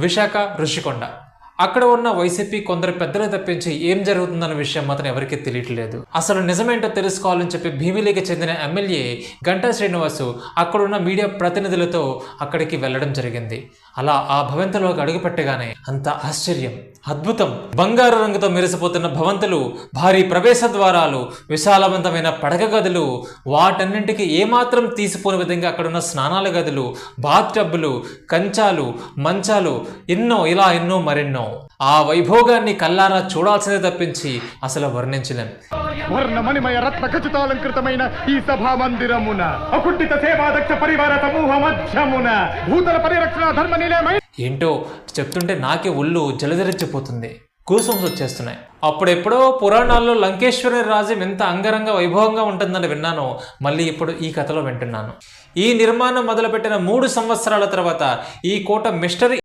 విశాఖ ఋషికొండ. అక్కడ ఉన్న వైసీపీ కొందరు పెద్దలు తప్పించి ఏం జరుగుతుందన్న విషయం మాత్రం ఎవరికీ తెలియట్లేదు. అసలు నిజమేంటో తెలుసుకోవాలని చెప్పి భీమిలికి చెందిన ఎమ్మెల్యే గంటా శ్రీనివాసు అక్కడున్న మీడియా ప్రతినిధులతో అక్కడికి వెళ్ళడం జరిగింది. అలా ఆ భవంతిలోకి అడుగుపెట్టగానే అంత ఆశ్చర్యం, అద్భుతం! బంగారు రంగుతో మెరిసిపోతున్న భవంతులు, భారీ ప్రవేశ ద్వారాలు, విశాలవంతమైన పడక గదులు, వాటన్నింటికి ఏమాత్రం తీసిపోని విధంగా అక్కడున్న స్నానాల గదులు, బాత్ టబ్బులు, కంచాలు, మంచాలు, ఎన్నో మరెన్నో. ఆ వైభోగాన్ని కల్లారా చూడాల్సిందే తప్పించి అసలు వర్ణించలేం. వర్ణమణిమయ రత్న ఖచ్చితాలంకృతమైన ఈ సభా మందిరమున అకుంఠిత సేవాదక్ష పరివార సమూహ మధ్యమున భూతల పరిరక్షణ ధర్మ నిలయమై ఏంటో చెప్తుంటే నాకే ఒళ్ళు జలధరించిపోతుంది, గూసంస్ వచ్చేస్తున్నాయి. అప్పుడెప్పుడో పురాణాల్లో లంకేశ్వరి రాజ్యం ఎంత అంగరంగ వైభవంగా ఉంటుందని విన్నానో మళ్ళీ ఇప్పుడు ఈ కథలో వింటున్నాను. ఈ నిర్మాణం మొదలుపెట్టిన 3 సంవత్సరాల తర్వాత ఈ కోట మిస్టరీ